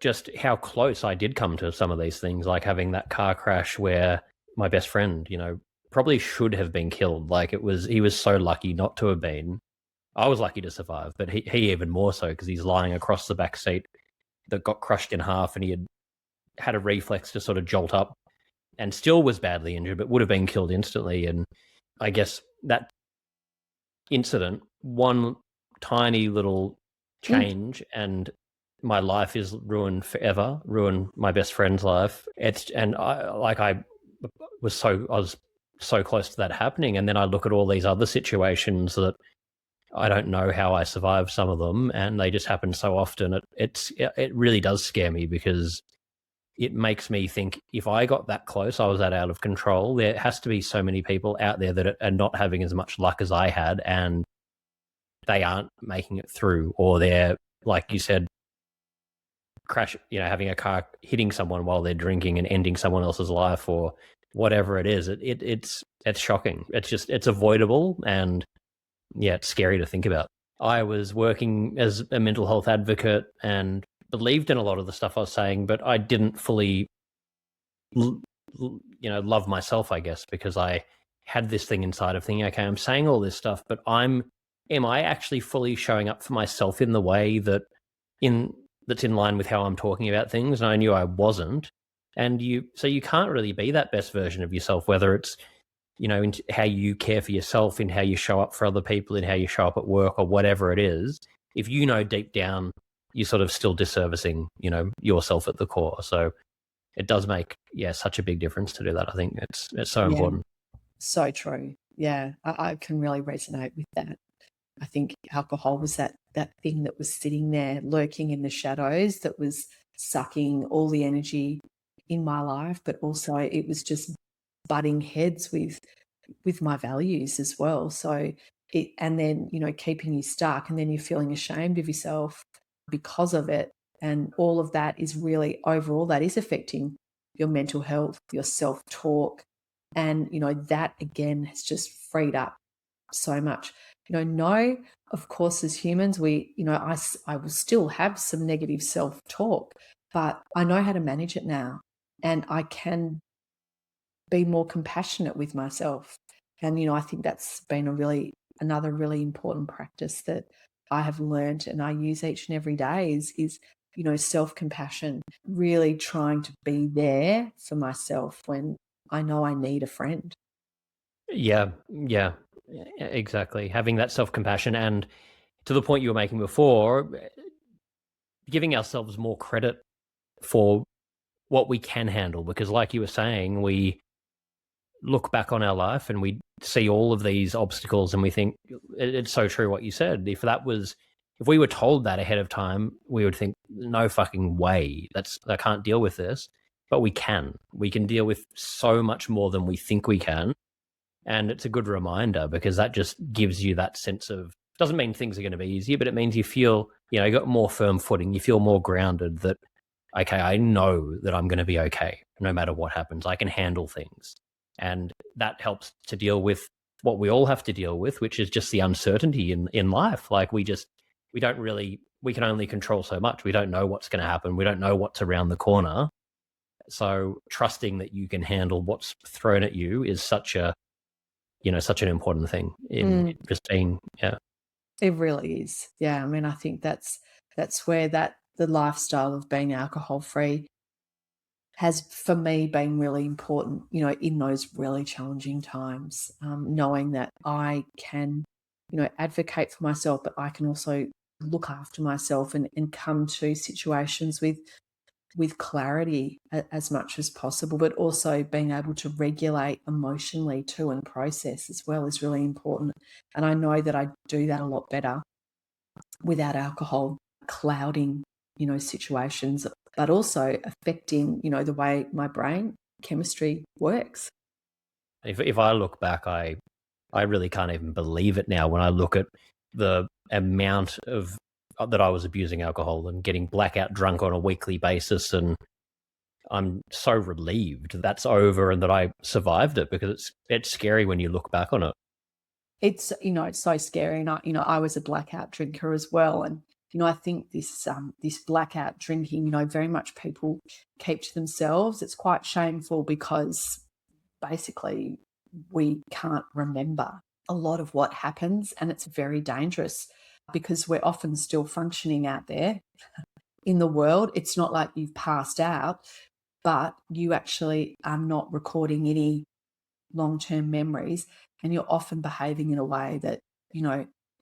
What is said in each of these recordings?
just how close I did come to some of these things, like having that car crash where my best friend, probably should have been killed. Like he was so lucky not to have been. I was lucky to survive, but he even more so because he's lying across the back seat that got crushed in half, and he had a reflex to sort of jolt up and still was badly injured, but would have been killed instantly. And I guess that incident, one tiny little change, and my life is ruined forever, ruined my best friend's life. I was so close to that happening. And then I look at all these other situations that I don't know how I survived some of them, and they just happen so often. It really does scare me because it makes me think if I got that close, I was that out of control. There has to be so many people out there that are not having as much luck as I had, and they aren't making it through, or they're, like you said, having a car hitting someone while they're drinking and ending someone else's life, or whatever it is. It's shocking. It's avoidable, and yeah, it's scary to think about. I was working as a mental health advocate and believed in a lot of the stuff I was saying, but I didn't fully, love myself, I guess, because I had this thing inside of thinking, okay, I'm saying all this stuff, but am I actually fully showing up for myself in the way that's in line with how I'm talking about things? And I knew I wasn't. And so you can't really be that best version of yourself, whether it's, in how you care for yourself, in how you show up for other people, in how you show up at work, or whatever it is. If deep down you're sort of still disservicing, yourself at the core. So it does make, such a big difference to do that. I think it's so important. So true. Yeah, I can really resonate with that. I think alcohol was that thing that was sitting there lurking in the shadows, that was sucking all the energy in my life, but also it was just butting heads with my values as well. So and then, keeping you stuck, and then you're feeling ashamed of yourself because of it. And all of that is really, overall, that is affecting your mental health, your self-talk. And, that again has just freed up so much. No, of course, as humans, I will still have some negative self-talk, but I know how to manage it now, and I can be more compassionate with myself. And, I think that's been another really important practice that I have learned and I use each and every day is self-compassion, really trying to be there for myself when I know I need a friend. Yeah, exactly. Having that self-compassion, and to the point you were making before, giving ourselves more credit for what we can handle, because like you were saying, we look back on our life and we see all of these obstacles and we think, it's so true what you said. If we were told that ahead of time, we would think, no fucking way, I can't deal with this. But we can deal with so much more than we think we can. And it's a good reminder, because that just gives you that sense of, doesn't mean things are going to be easier, but it means you feel, you got more firm footing. You feel more grounded that, okay, I know that I'm going to be okay no matter what happens. I can handle things. And that helps to deal with what we all have to deal with, which is just the uncertainty in life. Like we can only control so much. We don't know what's going to happen. We don't know what's around the corner. So trusting that you can handle what's thrown at you is such an important thing in just being, yeah. It really is. Yeah. I mean, I think that's where the lifestyle of being alcohol free has, for me, been really important, in those really challenging times, knowing that I can, advocate for myself, but I can also look after myself and come to situations with clarity as much as possible, but also being able to regulate emotionally too and process as well is really important. And I know that I do that a lot better without alcohol clouding, situations, but also affecting, the way my brain chemistry works. If I look back, I really can't even believe it now when I look at the amount of that I was abusing alcohol and getting blackout drunk on a weekly basis, and I'm so relieved that's over and that I survived it, because it's scary when you look back on it. It's, it's so scary. And I was a blackout drinker as well. And, I think this blackout drinking, very much people keep to themselves. It's quite shameful because basically we can't remember a lot of what happens, and it's very dangerous because we're often still functioning out there in the world. It's not like you've passed out, but you actually are not recording any long-term memories, and you're often behaving in a way that,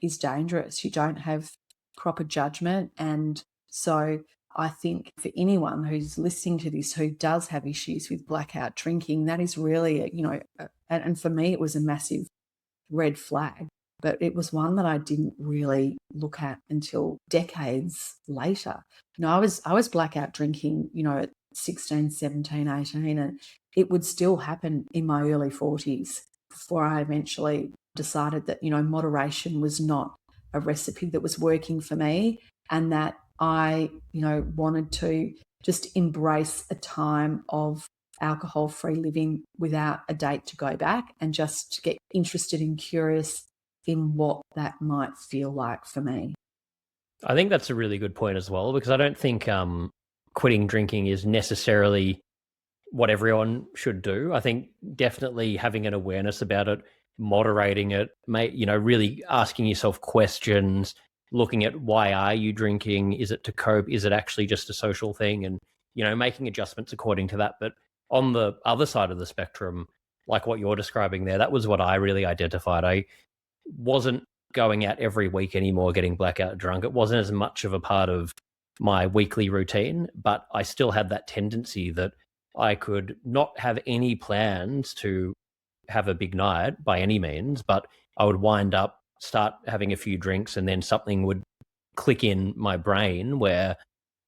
is dangerous. You don't have proper judgment. And so I think for anyone who's listening to this who does have issues with blackout drinking, that is really, and for me, it was a massive red flag, but it was one that I didn't really look at until decades later. I was blackout drinking, at 16, 17, 18, and it would still happen in my early 40s before I eventually decided that, moderation was not a recipe that was working for me, and that I, wanted to just embrace a time of alcohol-free living without a date to go back, and just to get interested and curious in what that might feel like for me. I think that's a really good point as well, because I don't think quitting drinking is necessarily what everyone should do. I think definitely having an awareness about it, moderating it, really asking yourself questions, looking at why are you drinking? Is it to cope? Is it actually just a social thing? And, making adjustments according to that. But on the other side of the spectrum, like what you're describing there, that was what I really identified. I wasn't going out every week anymore getting blackout drunk. It wasn't as much of a part of my weekly routine, but I still had that tendency that I could not have any plans to have a big night by any means, but I would wind up, start having a few drinks, and then something would click in my brain where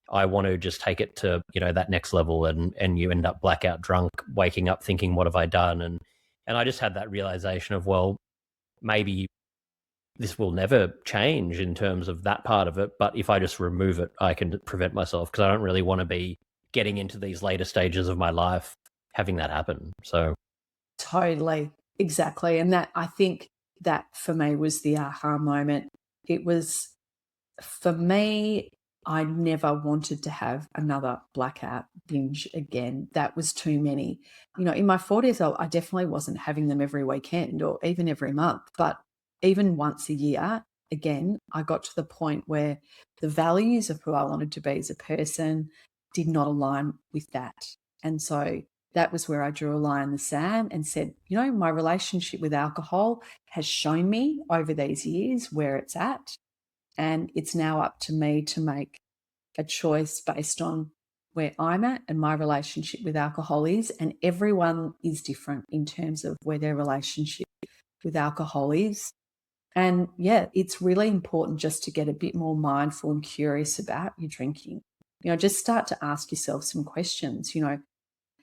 I want to just take it to, that next level, and you end up blackout drunk, waking up thinking, what have I done? And I just had that realization of, well, maybe this will never change in terms of that part of it, but if I just remove it, I can prevent myself, because I don't really want to be getting into these later stages of my life having that happen. So Totally. Exactly. And that, I think that for me was the aha moment. It was, for me, I never wanted to have another blackout binge again. That was too many. In my 40s, I definitely wasn't having them every weekend or even every month, but even once a year, again, I got to the point where the values of who I wanted to be as a person did not align with that. And so that was where I drew a line in the sand and said, my relationship with alcohol has shown me over these years where it's at. And it's now up to me to make a choice based on where I'm at and my relationship with alcohol is. And everyone is different in terms of where their relationship with alcohol is. And yeah, it's really important just to get a bit more mindful and curious about your drinking. Just start to ask yourself some questions.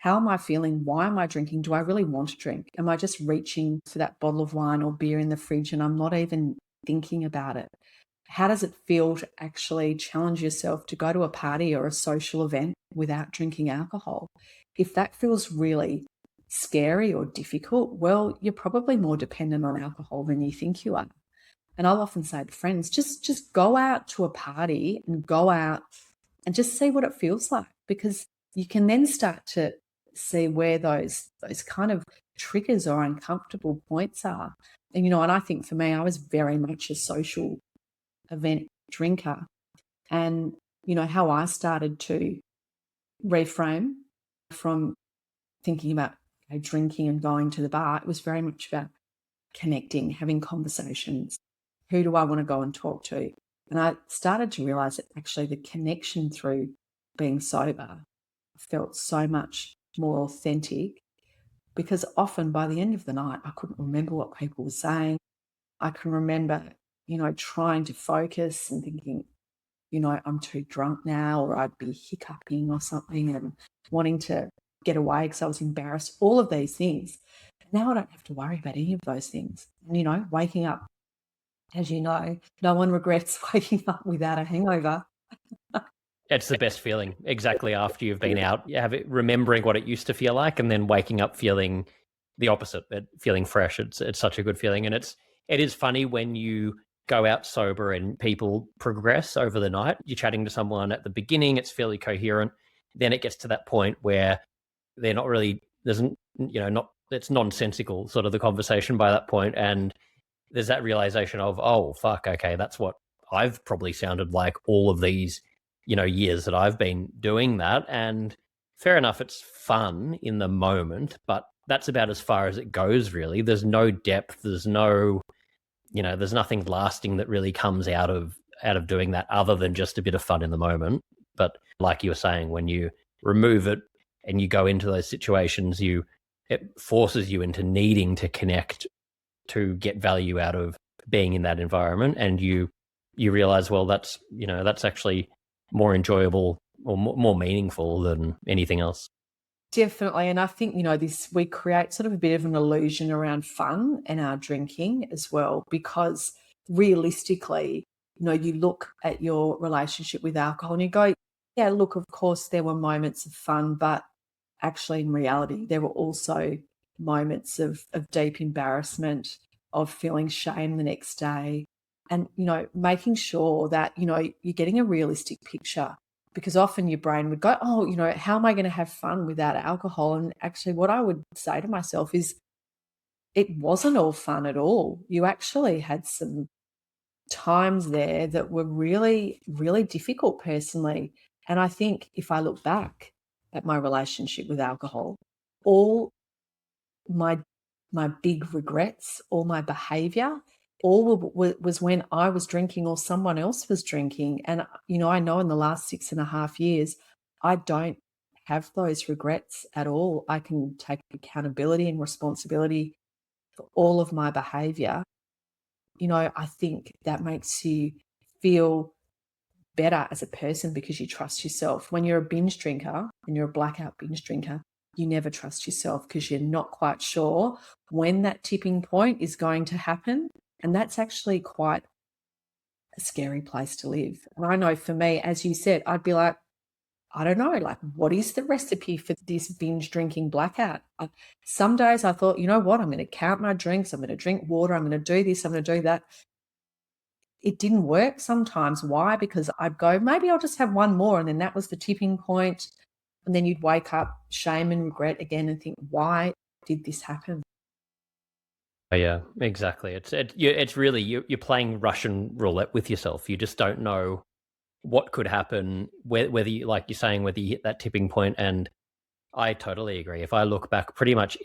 How am I feeling? Why am I drinking? Do I really want to drink? Am I just reaching for that bottle of wine or beer in the fridge and I'm not even thinking about it? How does it feel to actually challenge yourself to go to a party or a social event without drinking alcohol? If that feels really scary or difficult, well, you're probably more dependent on alcohol than you think you are. And I'll often say to friends, just go out to a party and go out and just see what it feels like, because you can then start to see where those kind of triggers or uncomfortable points are. And, and I think for me, I was very much a social event drinker. And, how I started to reframe from thinking about drinking and going to the bar, it was very much about connecting, having conversations. Who do I want to go and talk to? And I started to realize that actually the connection through being sober felt so much more authentic, because often by the end of the night, I couldn't remember what people were saying. I can remember, trying to focus and thinking, I'm too drunk now, or I'd be hiccuping or something and wanting to get away because I was embarrassed, all of these things. Now I don't have to worry about any of those things. And, waking up, as you know, no one regrets waking up without a hangover. it's the best feeling, exactly after you've been out. You have it, remembering what it used to feel like, and then waking up feeling the opposite, feeling fresh. It's such a good feeling. And it is funny when you go out sober and people progress over the night. You're chatting to someone at the beginning, it's fairly coherent. Then it gets to that point where they're not really, not, it's nonsensical sort of the conversation by that point. And there's that realization of, oh, fuck, okay, that's what I've probably sounded like all of these, years that I've been doing that. And fair enough, it's fun in the moment, but that's about as far as it goes, really. There's no depth, there's no, there's nothing lasting that really comes out of doing that other than just a bit of fun in the moment. But like you were saying, when you remove it and you go into those situations, it forces you into needing to connect to get value out of being in that environment, and you realize, well, that's actually more enjoyable or more meaningful than anything else. Definitely. And I think, we create sort of a bit of an illusion around fun and our drinking as well, because realistically, you look at your relationship with alcohol and you go, yeah, look, of course, there were moments of fun, but actually in reality, there were also moments of deep embarrassment, of feeling shame the next day. And, making sure that, you're getting a realistic picture, because often your brain would go, oh, how am I going to have fun without alcohol? And actually what I would say to myself is, it wasn't all fun at all. You actually had some times there that were really, really difficult personally. And I think if I look back at my relationship with alcohol, all my big regrets, all my behavior, was when I was drinking or someone else was drinking. And, I know in the last 6.5 years, I don't have those regrets at all. I can take accountability and responsibility for all of my behavior. I think that makes you feel better as a person because you trust yourself. When you're a binge drinker and you're a blackout binge drinker, you never trust yourself because you're not quite sure when that tipping point is going to happen. And that's actually quite a scary place to live. And I know for me, as you said, I'd be like, I don't know, like, what is the recipe for this binge drinking blackout? Some days I thought, you know what, I'm going to count my drinks, I'm going to drink water, I'm going to do this, I'm going to do that. It didn't work sometimes. Why? Because I'd go, maybe I'll just have one more. And then that was the tipping point. And then you'd wake up, shame and regret again and think, why did this happen? Oh, yeah, exactly. It's really, you're playing Russian roulette with yourself. You just don't know what could happen, whether you, like you're saying, whether you hit that tipping point. And I totally agree. If I look back, pretty much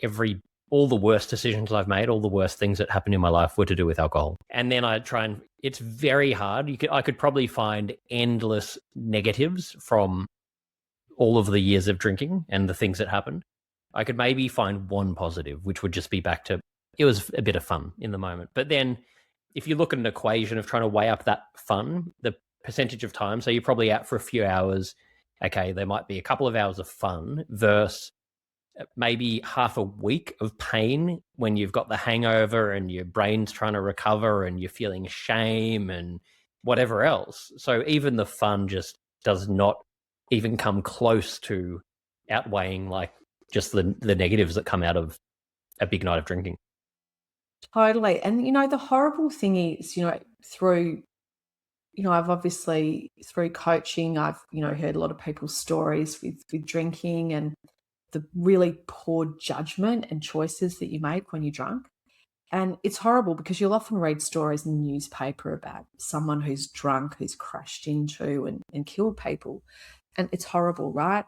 all the worst decisions I've made, all the worst things that happened in my life were to do with alcohol. And then I try and, it's very hard. I could probably find endless negatives from all of the years of drinking and the things that happened. I could maybe find one positive, which would just be back to, it was a bit of fun in the moment. But then if you look at an equation of trying to weigh up that fun, the percentage of time, so you're probably out for a few hours, okay, there might be a couple of hours of fun versus maybe half a week of pain when you've got the hangover and your brain's trying to recover and you're feeling shame and whatever else. So even the fun just does not even come close to outweighing like just the negatives that come out of a big night of drinking. Totally. And, the horrible thing is, through, I've obviously, through coaching, I've, heard a lot of people's stories with drinking and the really poor judgment and choices that you make when you're drunk. And it's horrible because you'll often read stories in the newspaper about someone who's drunk, who's crashed into and killed people. And it's horrible, right?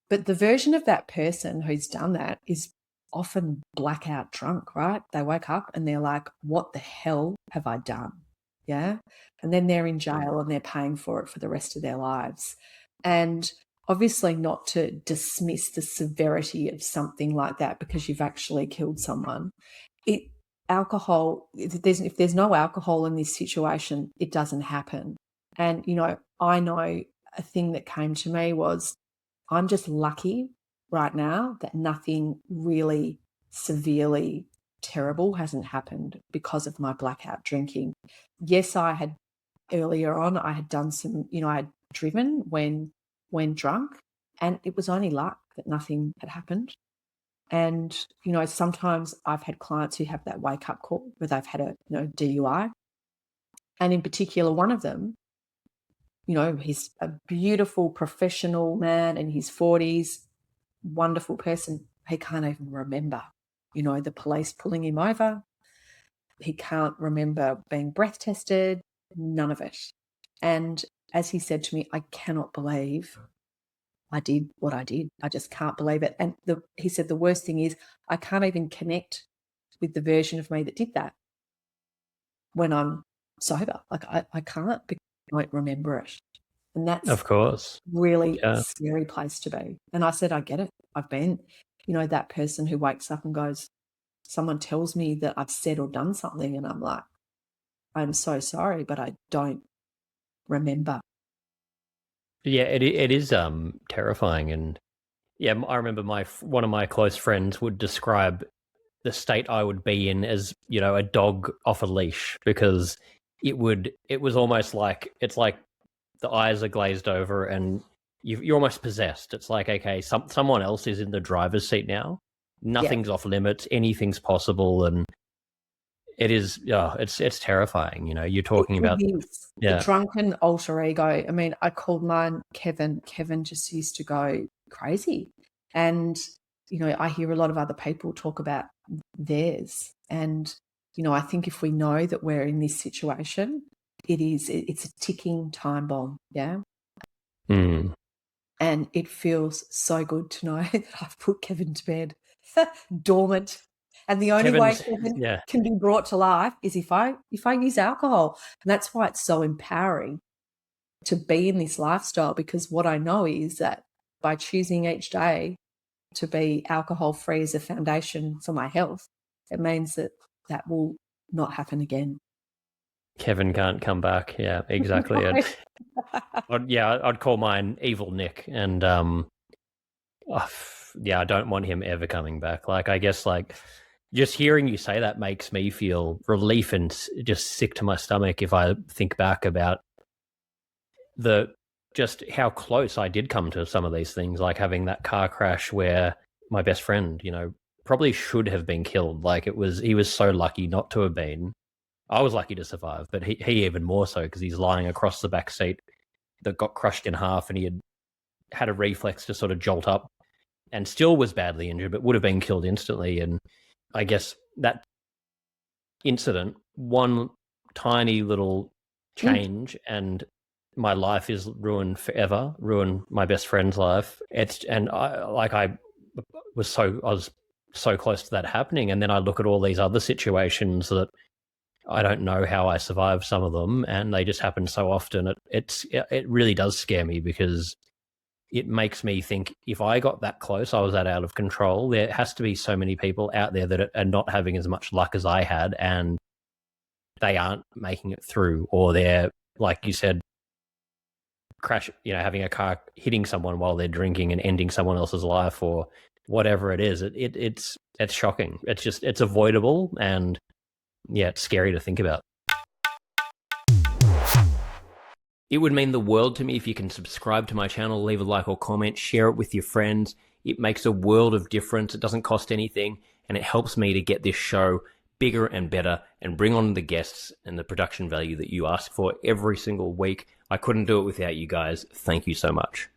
But the version of that person who's done that is often blackout drunk, right? They wake up and they're like, what the hell have I done? Yeah. And then they're in jail and they're paying for it for the rest of their lives. And obviously not to dismiss the severity of something like that because you've actually killed someone. Alcohol, if there's no alcohol in this situation, it doesn't happen. And, I know a thing that came to me was, I'm just lucky right now that nothing really severely terrible hasn't happened because of my blackout drinking. Yes, earlier on, I had done some, I had driven when drunk, and it was only luck that nothing had happened. And, sometimes I've had clients who have that wake up call where they've had a, DUI And in particular, one of them, you know, he's a beautiful professional man in his 40s, wonderful person. He can't even remember, you know, the police pulling him over. He can't remember being breath tested, none of it. And as he said to me, I cannot believe I did what I did. I just can't believe it. And he said the worst thing is I can't even connect with the version of me that did that when I'm sober. Like I can't because I don't remember it. And that's Of course. really Yeah. a scary place to be. And I said, I get it. I've been, you know, that person who wakes up and goes, someone tells me that I've said or done something, and I'm like, I'm so sorry, but I don't remember. Yeah, it is terrifying. And yeah, I remember one of my close friends would describe the state I would be in as, you know, a dog off a leash, because it was almost like, it's like the eyes are glazed over and you're almost possessed. It's like, okay, someone else is in the driver's seat now. Nothing's off limits. Anything's possible, and it is. It's terrifying. You know, you're talking about the drunken alter ego. I mean, I called mine Kevin. Kevin just used to go crazy, and you know, I hear a lot of other people talk about theirs, and you know, I think if we know that we're in this situation, it's a ticking time bomb. Yeah. Mm. And it feels so good to know that I've put Kevin to bed, dormant. And the only way Kevin can be brought to life is if I use alcohol. And that's why it's so empowering to be in this lifestyle, because what I know is that by choosing each day to be alcohol-free as a foundation for my health, it means that that will not happen again. Kevin can't come back. Yeah, exactly. I'd call mine Evil Nick, and yeah, I don't want him ever coming back. Like, I guess, like, just hearing you say that makes me feel relief and just sick to my stomach if I think back about just how close I did come to some of these things, like having that car crash where my best friend, you know, probably should have been killed. Like, he was so lucky not to have been. I was lucky to survive, but he even more so, because he's lying across the back seat that got crushed in half, and he had a reflex to sort of jolt up and still was badly injured, but would have been killed instantly. And I guess that incident, one tiny little change, and my life is ruined forever, ruined my best friend's life. I was so close to that happening. And then I look at all these other situations that I don't know how I survived some of them, and they just happen so often. It really does scare me, because it makes me think, if I got that close, I was that out of control. There has to be so many people out there that are not having as much luck as I had, and they aren't making it through, or they're, like you said, having a car hitting someone while they're drinking and ending someone else's life, or whatever it is. It's shocking. It's avoidable, and yeah, it's scary to think about. It would mean the world to me if you can subscribe to my channel, leave a like or comment, share it with your friends. It makes a world of difference. It doesn't cost anything, and it helps me to get this show bigger and better and bring on the guests and the production value that you ask for every single week. I couldn't do it without you guys. Thank you so much.